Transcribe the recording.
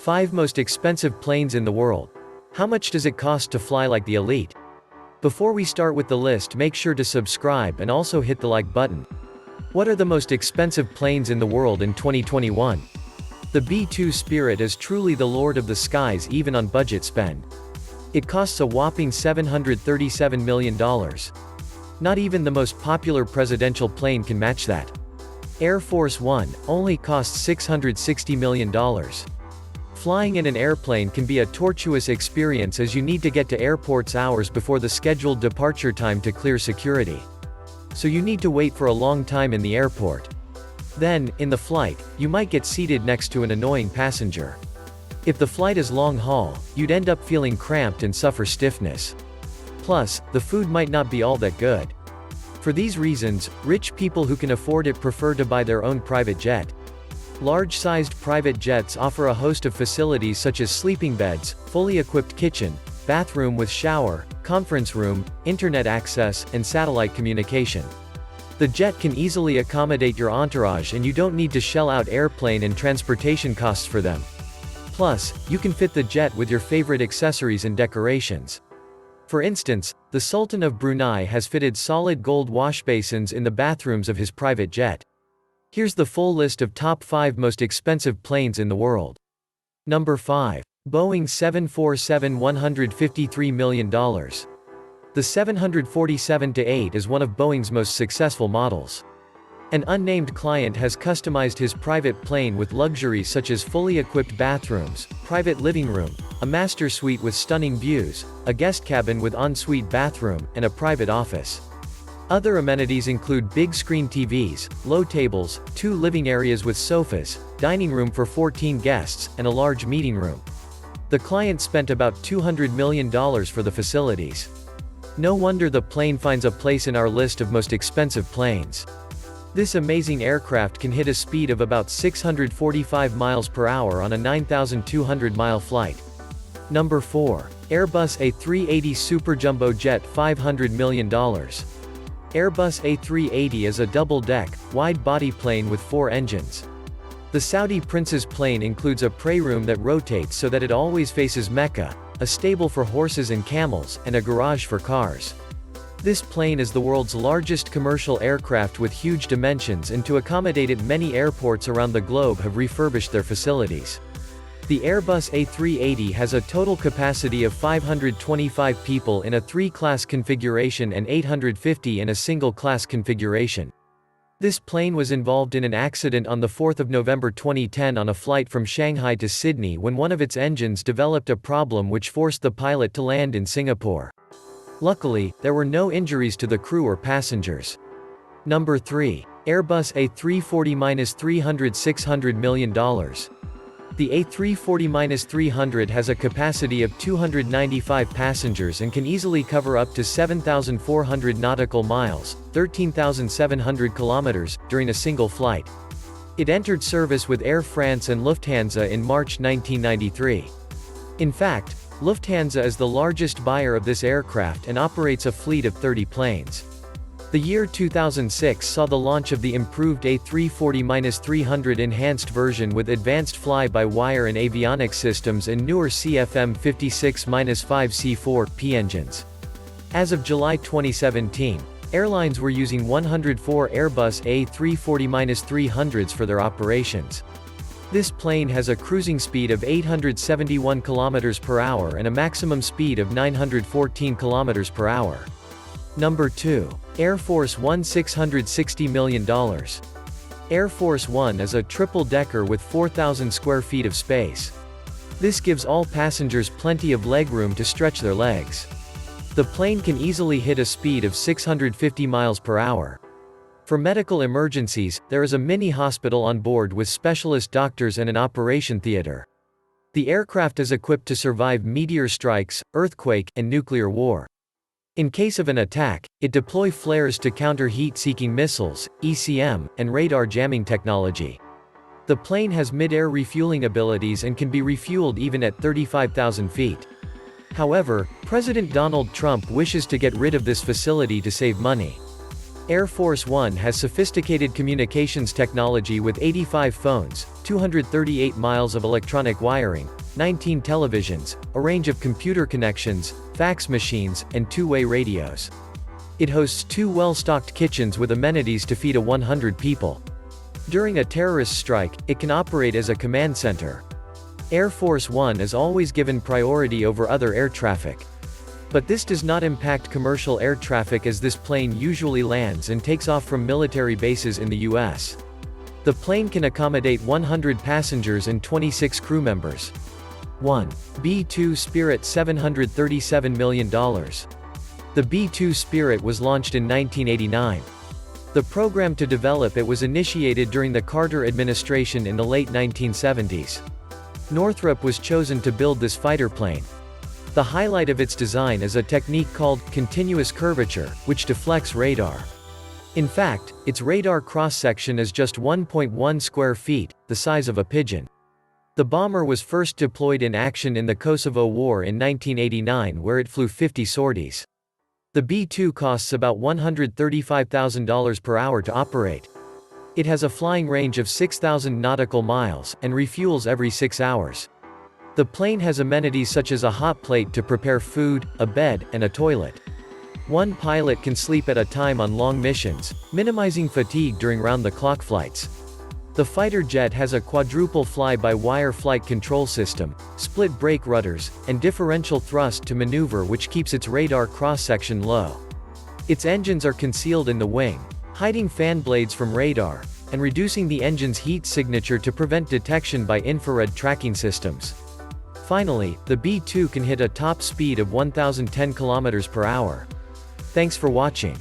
5 most expensive planes in the world. How much does it cost to fly like the elite? Before we start with the list, make sure to subscribe and also hit the like button. What are the most expensive planes in the world in 2021? The B-2 Spirit is truly the lord of the skies even on budget spend. It costs a whopping $737 million. Not even the most popular presidential plane can match that. Air Force One only costs $660 million. Flying in an airplane can be a tortuous experience as you need to get to airports hours before the scheduled departure time to clear security. So you need to wait for a long time in the airport. Then, in the flight, you might get seated next to an annoying passenger. If the flight is long haul, you'd end up feeling cramped and suffer stiffness. Plus, the food might not be all that good. For these reasons, rich people who can afford it prefer to buy their own private jet. Large-sized private jets offer a host of facilities such as sleeping beds, fully equipped kitchen, bathroom with shower, conference room, internet access, and satellite communication. The jet can easily accommodate your entourage and you don't need to shell out airplane and transportation costs for them. Plus, you can fit the jet with your favorite accessories and decorations. For instance, the Sultan of Brunei has fitted solid gold wash basins in the bathrooms of his private jet. Here's the full list of top 5 most expensive planes in the world. Number 5. Boeing 747 $153 million. The 747-8 is one of Boeing's most successful models. An unnamed client has customized his private plane with luxuries such as fully equipped bathrooms, private living room, a master suite with stunning views, a guest cabin with ensuite bathroom, and a private office. Other amenities include big screen TVs, low tables, 2 living areas with sofas, dining room for 14 guests, and a large meeting room. The client spent about $200 million for the facilities. No wonder the plane finds a place in our list of most expensive planes. This amazing aircraft can hit a speed of about 645 miles per hour on a 9,200-mile flight. Number 4. Airbus A380 Super Jumbo Jet $500 million. Airbus A380 is a double-deck, wide-body plane with 4 engines. The Saudi prince's plane includes a pray room that rotates so that it always faces Mecca, a stable for horses and camels, and a garage for cars. This plane is the world's largest commercial aircraft with huge dimensions, and to accommodate it, many airports around the globe have refurbished their facilities. The Airbus A380 has a total capacity of 525 people in a 3-class configuration and 850 in a single-class configuration. This plane was involved in an accident on 4 November 2010 on a flight from Shanghai to Sydney when one of its engines developed a problem which forced the pilot to land in Singapore. Luckily, there were no injuries to the crew or passengers. Number 3. Airbus A340-300 $600 million. The A340-300 has a capacity of 295 passengers and can easily cover up to 7,400 nautical miles, 13,700 kilometers, during a single flight. It entered service with Air France and Lufthansa in March 1993. In fact, Lufthansa is the largest buyer of this aircraft and operates a fleet of 30 planes. The year 2006 saw the launch of the improved A340-300 enhanced version with advanced fly-by-wire and avionics systems and newer CFM56-5C4P engines. As of July 2017, airlines were using 104 Airbus A340-300s for their operations. This plane has a cruising speed of 871 km per hour and a maximum speed of 914 km per hour. Number 2. Air Force One $660 million. Air Force One is a triple-decker with 4,000 square feet of space. This gives all passengers plenty of legroom to stretch their legs. The plane can easily hit a speed of 650 miles per hour. For medical emergencies, there is a mini hospital on board with specialist doctors and an operation theater. The aircraft is equipped to survive meteor strikes, earthquake, and nuclear war. In case of an attack, it deploys flares to counter heat-seeking missiles, ECM, and radar jamming technology. The plane has mid-air refueling abilities and can be refueled even at 35,000 feet. However, President Donald Trump wishes to get rid of this facility to save money. Air Force One has sophisticated communications technology with 85 phones, 238 miles of electronic wiring, 19 televisions, a range of computer connections, fax machines, and two-way radios. It hosts 2 well-stocked kitchens with amenities to feed 100 people. During a terrorist strike, it can operate as a command center. Air Force One is always given priority over other air traffic. But this does not impact commercial air traffic, as this plane usually lands and takes off from military bases in the U.S. The plane can accommodate 100 passengers and 26 crew members. 1. B-2 Spirit $737 million. The B-2 Spirit was launched in 1989. The program to develop it was initiated during the Carter administration in the late 1970s. Northrop was chosen to build this fighter plane. The highlight of its design is a technique called continuous curvature, which deflects radar. In fact, its radar cross-section is just 1.1 square feet, the size of a pigeon. The bomber was first deployed in action in the Kosovo War in 1989, where it flew 50 sorties. The B-2 costs about $135,000 per hour to operate. It has a flying range of 6,000 nautical miles, and refuels every 6 hours. The plane has amenities such as a hot plate to prepare food, a bed, and a toilet. One pilot can sleep at a time on long missions, minimizing fatigue during round-the-clock flights. The fighter jet has a quadruple fly-by-wire flight control system, split brake rudders, and differential thrust to maneuver, which keeps its radar cross-section low. Its engines are concealed in the wing, hiding fan blades from radar, and reducing the engine's heat signature to prevent detection by infrared tracking systems. Finally, the B-2 can hit a top speed of 1,010 km per hour. Thanks for watching.